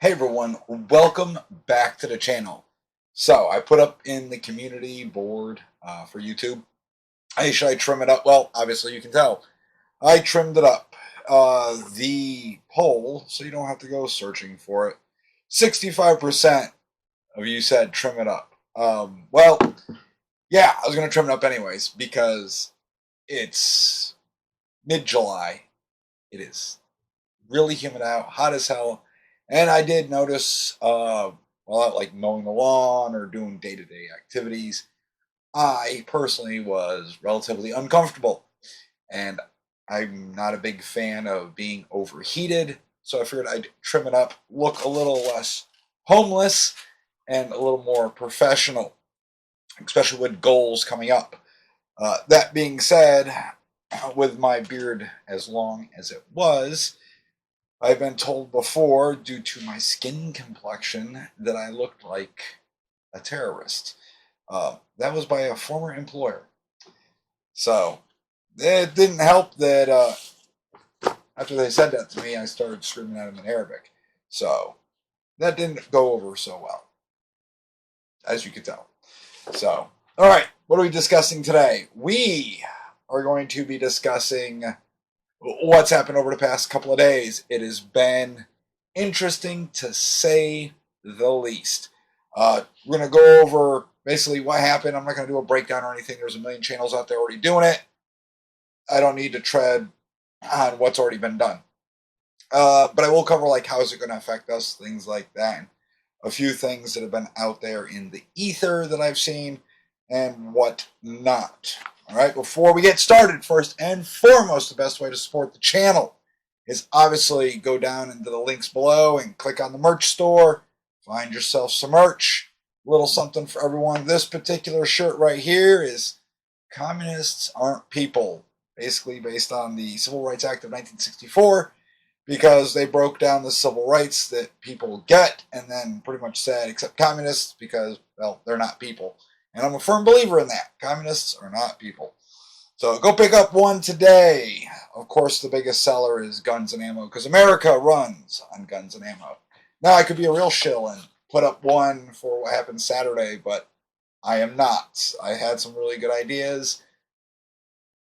Hey everyone, welcome back to the channel. So I put up in the community board for YouTube. Hey, should I trim it up? Well, obviously you can tell. I trimmed it up. The poll, so you don't have to go searching for it. 65% of you said trim it up. Well, yeah, I was going to trim it up anyways because it's mid-July. It is really humid out, hot as hell. And I did notice, while out like mowing the lawn or doing day-to-day activities, I personally was relatively uncomfortable. And I'm not a big fan of being overheated, so I figured I'd trim it up, look a little less homeless, and a little more professional, especially with goals coming up. That being said, with my beard as long as it was, I've been told before, due to my skin complexion, that I looked like a terrorist. That was by a former employer. So it didn't help that after they said that to me, I started screaming at them in Arabic. So that didn't go over so well, as you could tell. So, all right, what are we discussing today? We are going to be discussing what's happened over the past couple of days. It has been interesting to say the least. We're going to go over basically what happened. I'm not going to do a breakdown or anything. There's a million channels out there already doing it. I don't need to tread on what's already been done. But I will cover like how is it going to affect us, things like that, and a few things that have been out there in the ether that I've seen and what not. All right, before we get started, first and foremost, the best way to support the channel is obviously go down into the links below and click on the merch store. Find yourself some merch. A little something for everyone. This particular shirt right here is Communists Aren't People, basically based on the Civil Rights Act of 1964, because they broke down the civil rights that people get and then pretty much said, except communists, because, well, they're not people. And I'm a firm believer in that. Communists are not people. So go pick up one today. Of course, the biggest seller is guns and ammo, because America runs on guns and ammo. Now, I could be a real shill and put up one for what happened Saturday, but I am not. I had some really good ideas,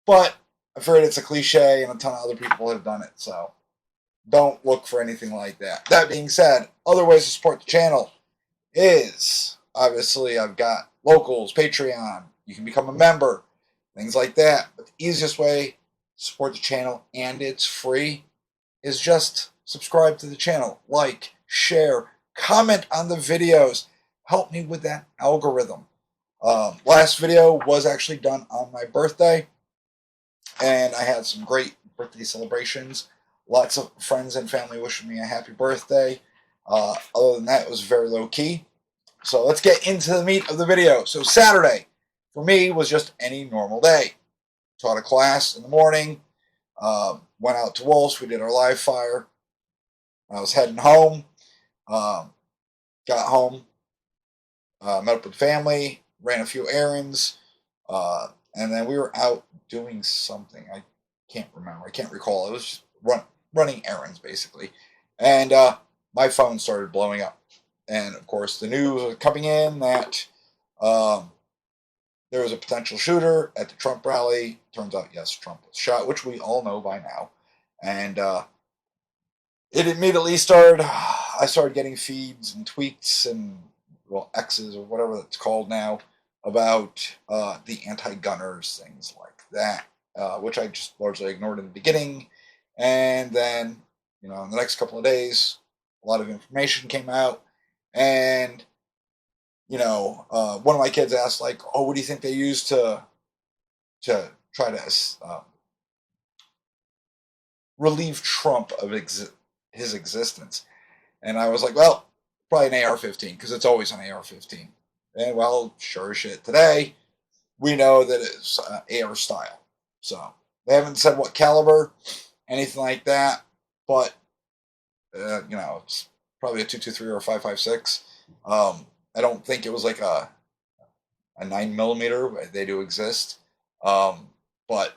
but I figured it's a cliche and a ton of other people have done it, so don't look for anything like that. That being said, other ways to support the channel is, obviously, I've got locals, Patreon. You can become a member, things like that. But the easiest way to support the channel, and it's free, is just subscribe to the channel, like, share, comment on the videos. Help me with that algorithm. Last video was actually done on my birthday, and I had some great birthday celebrations. Lots of friends and family wishing me a happy birthday. Other than that, it was very low key. So let's get into the meat of the video. So Saturday, for me, was just any normal day. Taught a class in the morning. Went out to Wolf's. We did our live fire. I was heading home. Got home. Met up with family. Ran a few errands. And then we were out doing something. I can't remember. I can't recall. It was just running errands, basically. And my phone started blowing up. And, of course, the news was coming in that there was a potential shooter at the Trump rally. Turns out, yes, Trump was shot, which we all know by now. And it immediately started, I started getting feeds and tweets and, well, X's or whatever it's called now, about the anti-gunners, things like that, which I just largely ignored in the beginning. And then, in the next couple of days, a lot of information came out. And, one of my kids asked, like, oh, what do you think they used to try to relieve Trump of his existence? And I was like, well, probably an AR-15, because it's always an AR-15. And, well, sure as shit, today, we know that it's AR style. So, they haven't said what caliber, anything like that, but, it's probably a 223 or a 5.56. I don't think it was like a 9mm. They do exist. But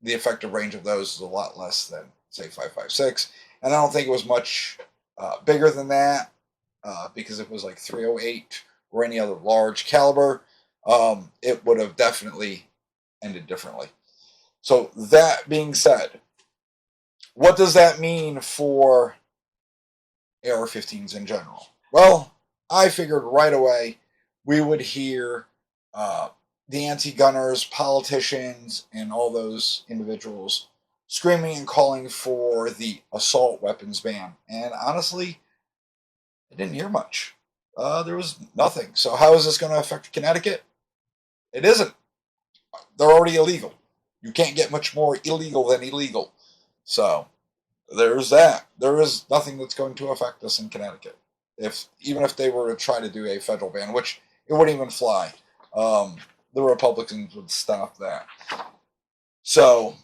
the effective range of those is a lot less than, say, 5.56. And I don't think it was much bigger than that. because if it was like 308 or any other large caliber, it would have definitely ended differently. So that being said, what does that mean for AR-15s in general? Well, I figured right away we would hear the anti-gunners, politicians, and all those individuals screaming and calling for the assault weapons ban. And honestly, I didn't hear much. There was nothing. So how is this going to affect Connecticut? It isn't. They're already illegal. You can't get much more illegal than illegal. So there's that. There is nothing that's going to affect us in Connecticut. Even if they were to try to do a federal ban, which it wouldn't even fly. The Republicans would stop that. So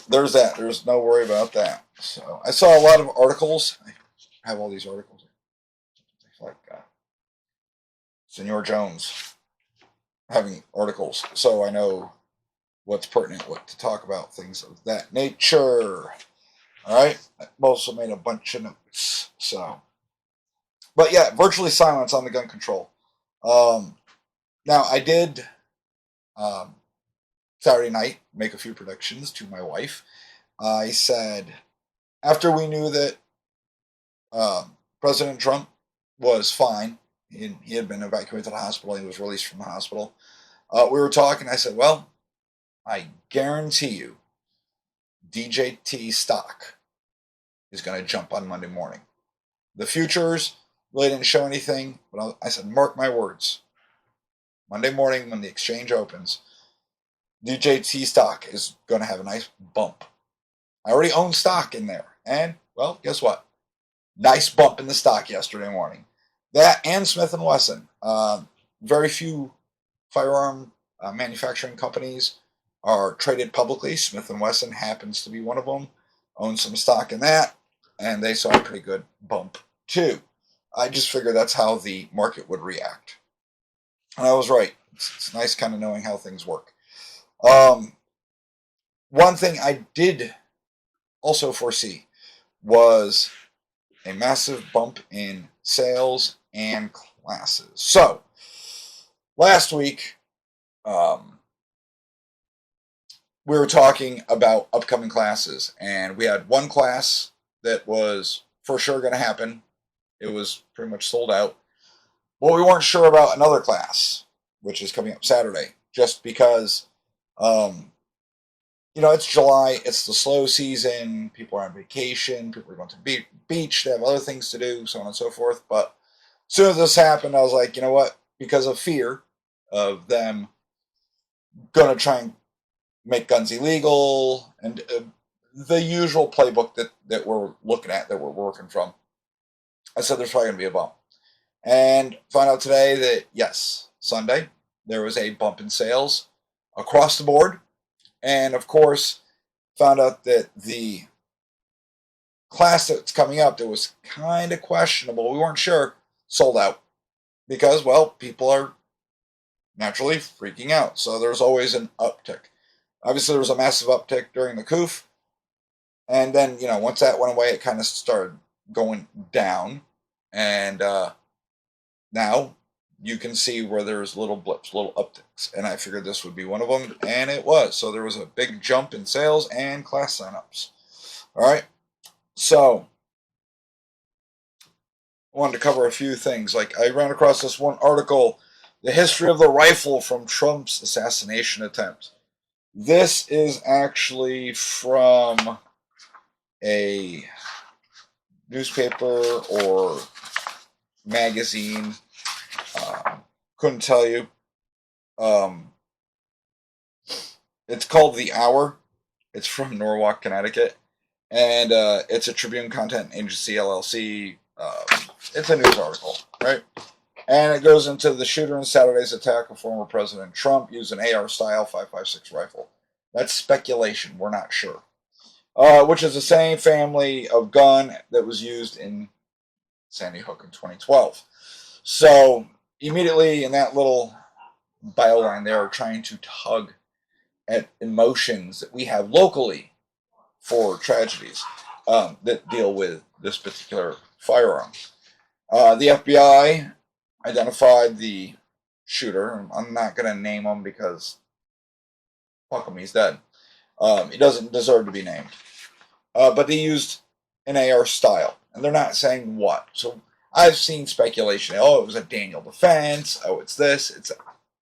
there's that. There's no worry about that. So I saw a lot of articles. I have all these articles. Like Senor Jones having articles, so I know what's pertinent, what to talk about, things of that nature. All right. I've also made a bunch of notes. So, but yeah, virtually silence on the gun control. Now I did Saturday night make a few predictions to my wife. I said after we knew that President Trump was fine, he had been evacuated to the hospital, he was released from the hospital. We were talking. I said, well, I guarantee you DJT stock is going to jump on Monday morning. The futures really didn't show anything, but I said, mark my words. Monday morning when the exchange opens, DJT stock is going to have a nice bump. I already own stock in there. And, well, guess what? Nice bump in the stock yesterday morning. That and Smith & Wesson. Very few firearm manufacturing companies are traded publicly. Smith & Wesson happens to be one of them. Owns some stock in that, and they saw a pretty good bump too. I just figured that's how the market would react. And I was right. It's nice kind of knowing how things work. One thing I did also foresee was a massive bump in sales and classes. So, last week, we were talking about upcoming classes, and we had one class that was for sure going to happen. It was pretty much sold out. Well, we weren't sure about another class, which is coming up Saturday, just because, it's July, it's the slow season, people are on vacation, people are going to the beach, they have other things to do, so on and so forth. But as soon as this happened, I was like, you know what? Because of fear of them going to try and make guns illegal, and the usual playbook that we're looking at, that we're working from, I said there's probably going to be a bump. And found out today that, yes, Sunday, there was a bump in sales across the board. And, of course, found out that the class that's coming up that was kind of questionable, we weren't sure, sold out. Because, well, people are naturally freaking out. So there's always an uptick. Obviously, there was a massive uptick during the COOF. And then, once that went away, it kind of started going down. And now you can see where there's little blips, little upticks. And I figured this would be one of them, and it was. So there was a big jump in sales and class signups. All right. So I wanted to cover a few things. Like, I ran across this one article, The History of the Rifle from Trump's Assassination Attempt. This is actually from a newspaper or magazine. Couldn't tell you. It's called The Hour. It's from Norwalk, Connecticut. And it's a Tribune Content Agency, LLC. It's a news article, right? And it goes into the shooter in Saturday's attack of former President Trump used an AR-style 5.56 rifle. That's speculation. We're not sure. Which is the same family of gun that was used in Sandy Hook in 2012. So immediately in that little byline, they are trying to tug at emotions that we have locally for tragedies that deal with this particular Firearms. The FBI identified the shooter. I'm not going to name him because fuck him, he's dead. He doesn't deserve to be named. But they used an AR style, and they're not saying what. So I've seen speculation. Oh, it was a Daniel Defense. Oh, it's this.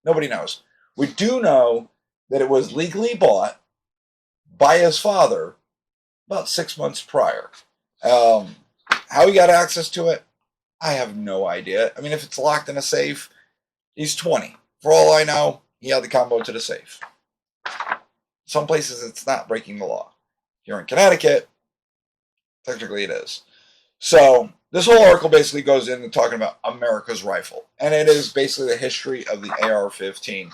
Nobody knows. We do know that it was legally bought by his father about 6 months prior. How he got access to it, I have no idea. I mean, if it's locked in a safe, he's 20. For all I know, he had the combo to the safe. Some places it's not breaking the law. Here in Connecticut, technically it is. So this whole article basically goes into talking about America's rifle. And it is basically the history of the AR-15.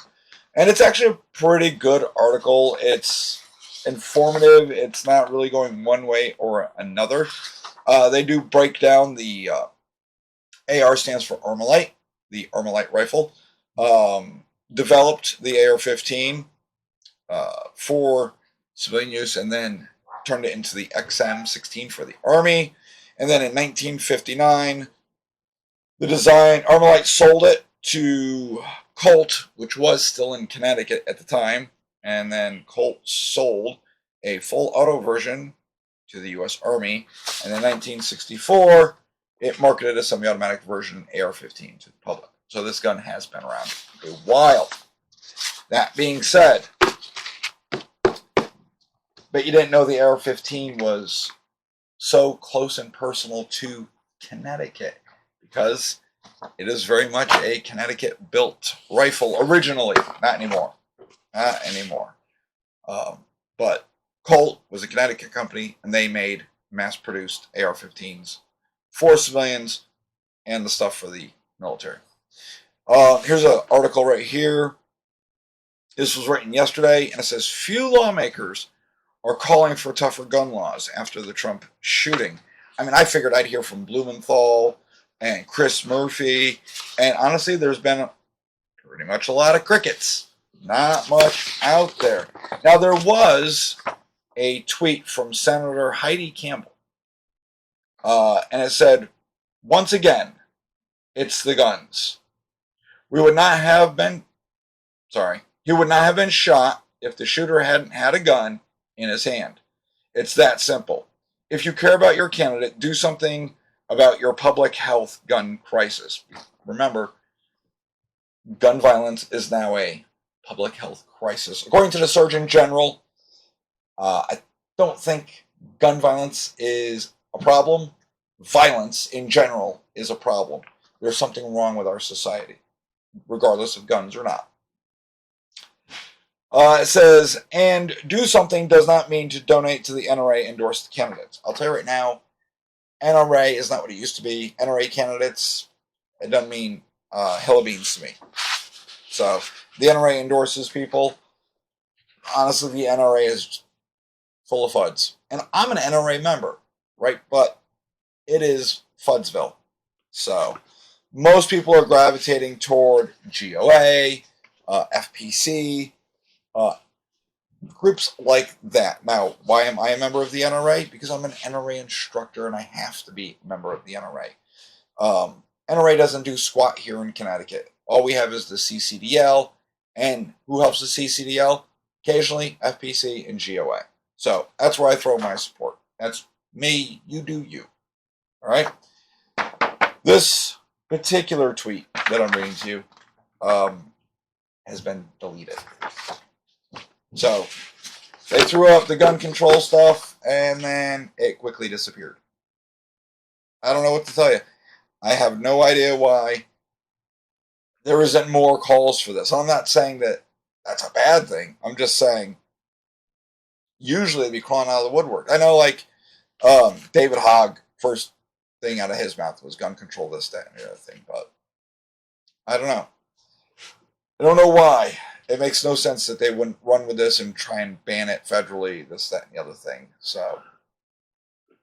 And it's actually a pretty good article. It's informative. It's not really going one way or another. They do break down the AR stands for Armalite, the Armalite rifle. Developed the AR-15 for civilian use and then turned it into the XM-16 for the Army. And then in 1959, the design, Armalite sold it to Colt, which was still in Connecticut at the time. And then Colt sold a full auto version to the U.S. Army. And in 1964, it marketed a semi-automatic version AR-15 to the public. So this gun has been around a while. That being said, but you didn't know the AR-15 was so close and personal to Connecticut because it is very much a Connecticut-built rifle originally. Not anymore. Not anymore. But Colt was a Connecticut company, and they made mass-produced AR-15s for civilians and the stuff for the military. Here's an article right here. This was written yesterday, and it says, few lawmakers are calling for tougher gun laws after the Trump shooting. I mean, I figured I'd hear from Blumenthal and Chris Murphy, and honestly, there's been pretty much a lot of crickets. Not much out there. Now, there was a tweet from Senator Heidi Campbell, and it said, once again, it's the guns. He would not have been shot if the shooter hadn't had a gun in his hand. It's that simple. If you care about your candidate, do something about your public health gun crisis. Remember, gun violence is now a public health crisis. According to the Surgeon General, I don't think gun violence is a problem. Violence in general is a problem. There's something wrong with our society, regardless of guns or not. It says, and do something does not mean to donate to the NRA endorsed candidates. I'll tell you right now, NRA is not what it used to be. NRA candidates, it doesn't mean hill of beans to me. So the NRA endorses people. Honestly, the NRA is full of FUDs. And I'm an NRA member, right? But it is Fudsville. So most people are gravitating toward GOA, FPC, groups like that. Now, why am I a member of the NRA? Because I'm an NRA instructor and I have to be a member of the NRA. NRA doesn't do squat here in Connecticut. All we have is the CCDL, and who helps the CCDL? Occasionally, FPC and GOA. So that's where I throw my support. That's me, you do you. All right? This particular tweet that I'm reading to you has been deleted. So they threw up the gun control stuff, and then it quickly disappeared. I don't know what to tell you. I have no idea why there isn't more calls for this. I'm not saying that that's a bad thing. I'm just saying usually they'd be calling out of the woodwork. I know, like, David Hogg, first thing out of his mouth was gun control, this, that, and the other thing, but I don't know. I don't know why. It makes no sense that they wouldn't run with this and try and ban it federally, this, that, and the other thing. So,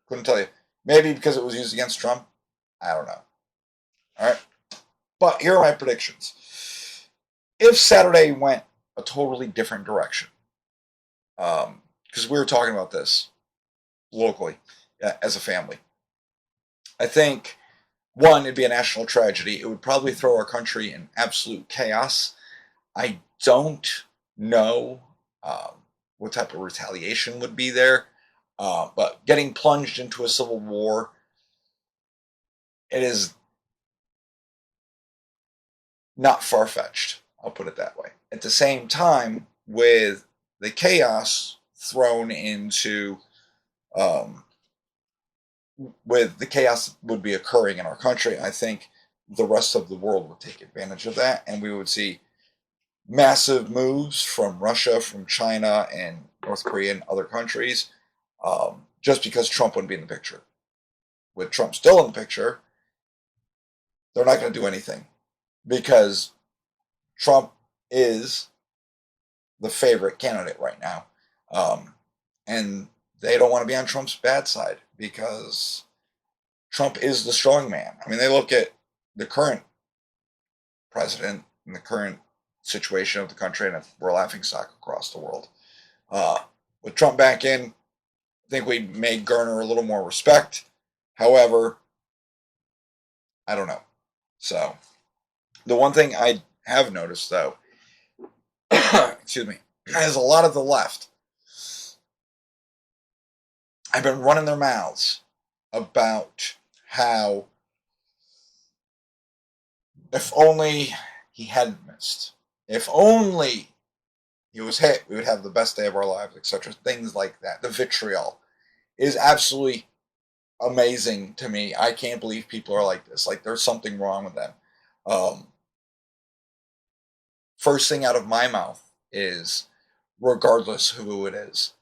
couldn't tell you. Maybe because it was used against Trump. I don't know. All right. But here are my predictions. If Saturday went a totally different direction, because we were talking about this locally as a family, I think, one, it'd be a national tragedy. It would probably throw our country in absolute chaos. I don't know what type of retaliation would be there, but getting plunged into a civil war, it is not far-fetched. I'll put it that way. At the same time, with the chaos thrown into, with the chaos would be occurring in our country, I think the rest of the world would take advantage of that, and we would see massive moves from Russia, from China, and North Korea and other countries, just because Trump wouldn't be in the picture. With Trump still in the picture, they're not going to do anything because Trump is the favorite candidate right now. And they don't want to be on Trump's bad side because Trump is the strong man. I mean, they look at the current president and the current situation of the country, and we're a laughingstock across the world. With Trump back in, I think we may garner a little more respect. However, I don't know. So, the one thing I have noticed, though, excuse me, is a lot of the left have been running their mouths about how if only he hadn't missed, if only he was hit, we would have the best day of our lives, etc. Things like that. The vitriol is absolutely amazing to me. I can't believe people are like this. Like, there's something wrong with them. First thing out of my mouth is, regardless who it is,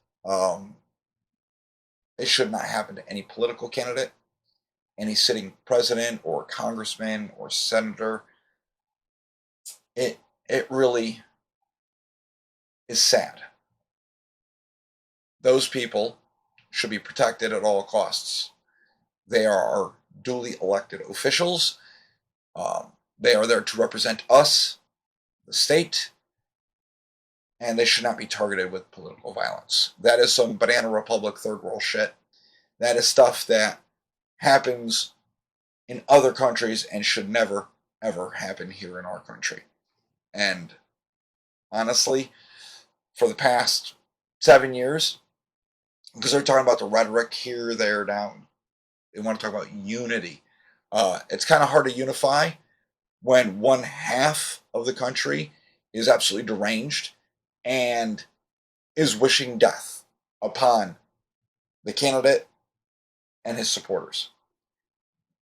it should not happen to any political candidate, any sitting president or congressman or senator. It really is sad. Those people should be protected at all costs. They are our duly elected officials. They are there to represent us, the state, and they should not be targeted with political violence. That is some banana republic third world shit. That is stuff that happens in other countries and should never, ever happen here in our country. And honestly, for the past 7 years, because they're talking about the rhetoric here, there, down, they want to talk about unity. It's kind of hard to unify when one half of the country is absolutely deranged and is wishing death upon the candidate and his supporters.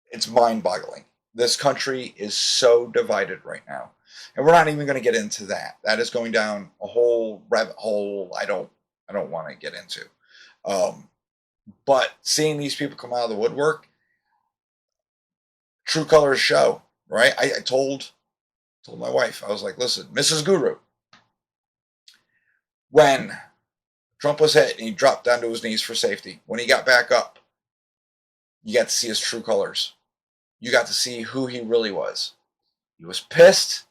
It's mind-boggling. This country is so divided right now. And we're not even going to get into that. That is going down a whole rabbit hole I don't want to get into. But seeing these people come out of the woodwork, true colors show, right? I told my wife, I was like, listen, Mrs. Guru, when Trump was hit and he dropped down to his knees for safety, when he got back up, you got to see his true colors. You got to see who he really was. He was pissed,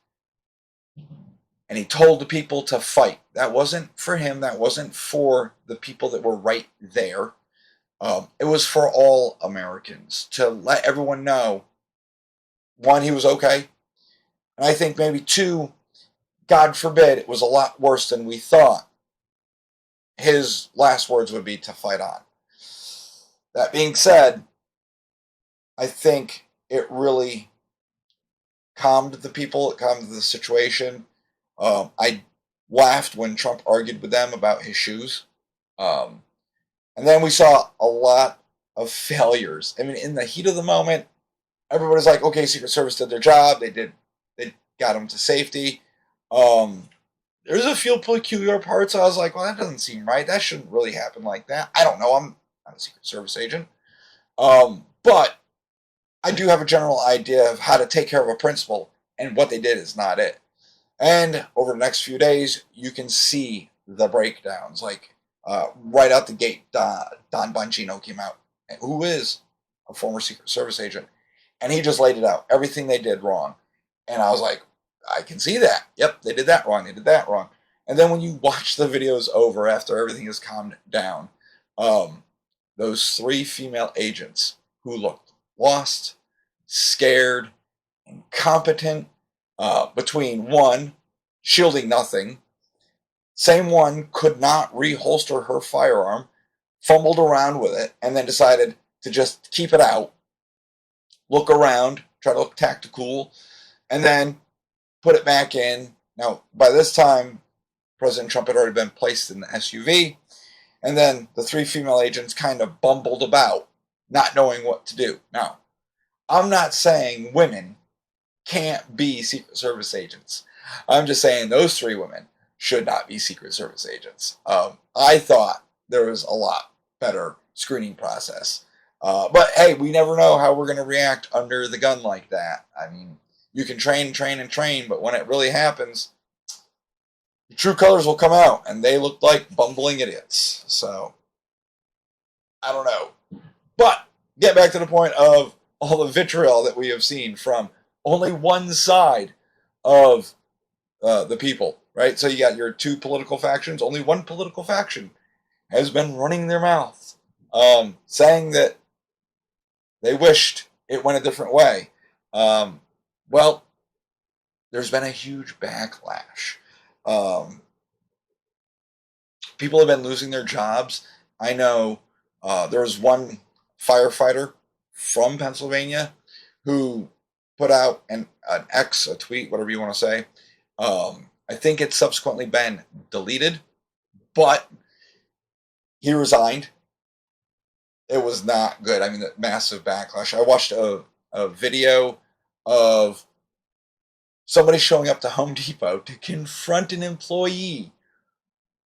and he told the people to fight. That wasn't for him. That wasn't for the people that were right there. It was for all Americans to let everyone know, one, he was okay, and I think maybe two, God forbid, it was a lot worse than we thought. His last words would be to fight on. That being said, I think it really calmed the people. It calmed the situation. I laughed when Trump argued with them about his shoes. And then we saw a lot of failures. I mean, in the heat of the moment, everybody's like, okay, Secret Service did their job. They got him to safety. There's a few peculiar parts. I was like, well, that doesn't seem right. That shouldn't really happen like that. I don't know. I'm not a Secret Service agent. But I do have a general idea of how to take care of a principal, and what they did is not it. And over the next few days, you can see the breakdowns. Like, right out the gate, Don Bongino came out, who is a former Secret Service agent, and he just laid it out. Everything they did wrong. And I was like, I can see that. Yep, they did that wrong. They did that wrong. And then when you watch the videos over after everything is calmed down, those 3 female agents who looked lost, scared, incompetent, between one, shielding nothing, same one could not reholster her firearm, fumbled around with it, and then decided to just keep it out, look around, try to look tactical, and then put it back in. Now, by this time, President Trump had already been placed in the SUV, and then the three female agents kind of bumbled about, not knowing what to do. Now, I'm not saying women can't be Secret Service agents. I'm just saying those three women should not be Secret Service agents. I thought there was a lot better screening process. But hey, we never know how we're going to react under the gun like that. I mean, you can train, but when it really happens, the true colors will come out, and they look like bumbling idiots. So, I don't know. But, get back to the point of all the vitriol that we have seen from only one side of the people, right? So you got your two political factions. Only one political faction has been running their mouth, saying that they wished it went a different way. Well, there's been a huge backlash. People have been losing their jobs. I know there was one firefighter from Pennsylvania who put out a tweet, whatever you want to say. I think it's subsequently been deleted, but he resigned. It was not good. I mean, the massive backlash. I watched a video of somebody showing up to Home Depot to confront an employee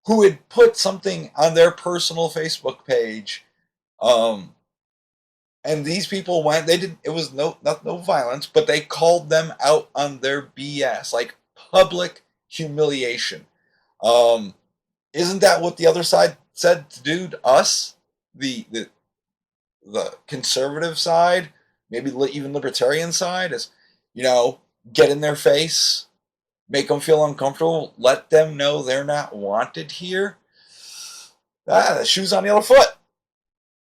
who had put something on their personal Facebook page. And these people went, it was no violence, but they called them out on their BS, like public humiliation. Isn't that what the other side said to do to us? The conservative side, maybe even libertarian side, is, get in their face, make them feel uncomfortable, let them know they're not wanted here. The shoe's on the other foot.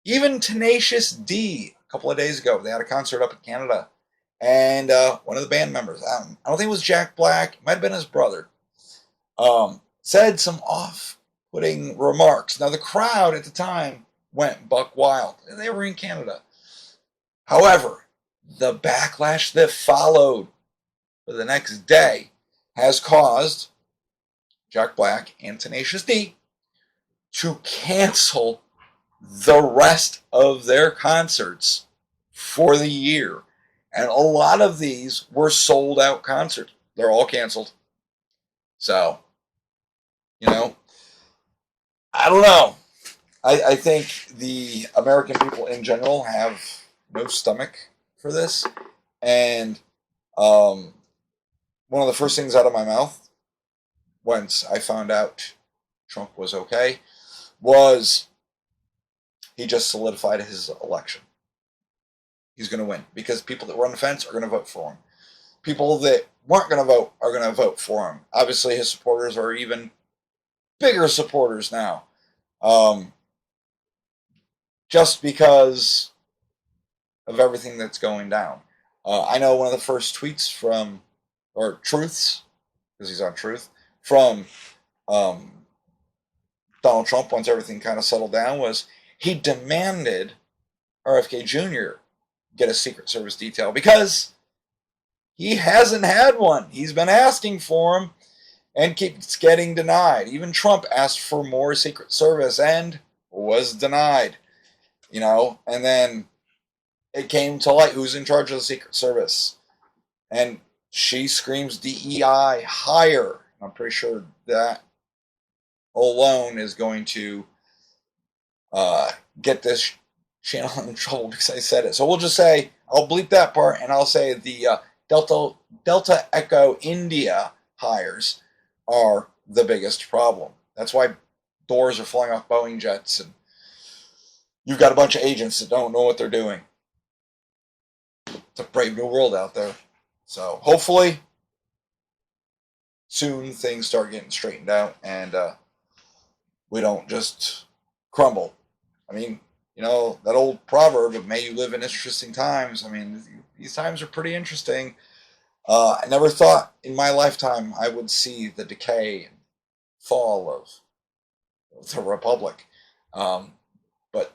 Even Tenacious D, a couple of days ago, they had a concert up in Canada, and one of the band members, I don't think it was Jack Black, it might have been his brother, said some off-putting remarks. Now, the crowd at the time went buck wild, and they were in Canada. However, the backlash that followed for the next day has caused Jack Black and Tenacious D to cancel the rest of their concerts for the year. And a lot of these were sold out concerts. They're all canceled. So, I don't know. I think the American people in general have no stomach for this. And one of the first things out of my mouth once I found out Trump was okay was he just solidified his election. He's going to win because people that were on the fence are going to vote for him. People that weren't going to vote are going to vote for him. Obviously, his supporters are even bigger supporters now. Just because of everything that's going down. I know one of the first tweets or truths, because he's on Truth, from Donald Trump, once everything kind of settled down, was he demanded RFK Jr. get a Secret Service detail because he hasn't had one. He's been asking for them and keeps getting denied. Even Trump asked for more Secret Service and was denied. And then it came to light who's in charge of the Secret Service. And she screams DEI higher. I'm pretty sure that alone is going to get this channel in trouble because I said it. So we'll just say, I'll bleep that part, and I'll say the Delta Echo India hires are the biggest problem. That's why doors are flying off Boeing jets, and you've got a bunch of agents that don't know what they're doing. It's a brave new world out there. So hopefully soon things start getting straightened out and we don't just crumble. I mean, You know, that old proverb of may you live in interesting times. I mean, these times are pretty interesting. I never thought in my lifetime I would see the decay and fall of the Republic. But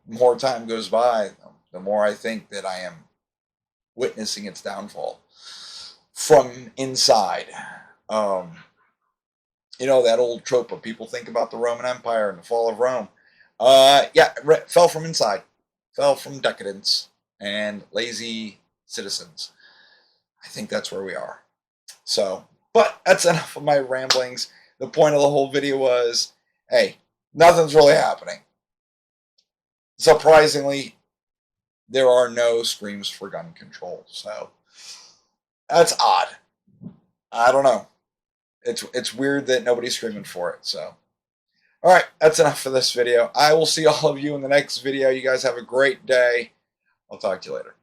more time goes by, the more I think that I am witnessing its downfall from inside. Um, you know, that old trope of people think about the Roman Empire and the fall of Rome. Yeah, fell from inside, fell from decadence and lazy citizens. I think that's where we are. So, but that's enough of my ramblings. The point of the whole video was, hey, nothing's really happening. Surprisingly, there are no screams for gun control. So, that's odd. I don't know. It's weird that nobody's screaming for it. So, all right, that's enough for this video. I will see all of you in the next video. You guys have a great day. I'll talk to you later.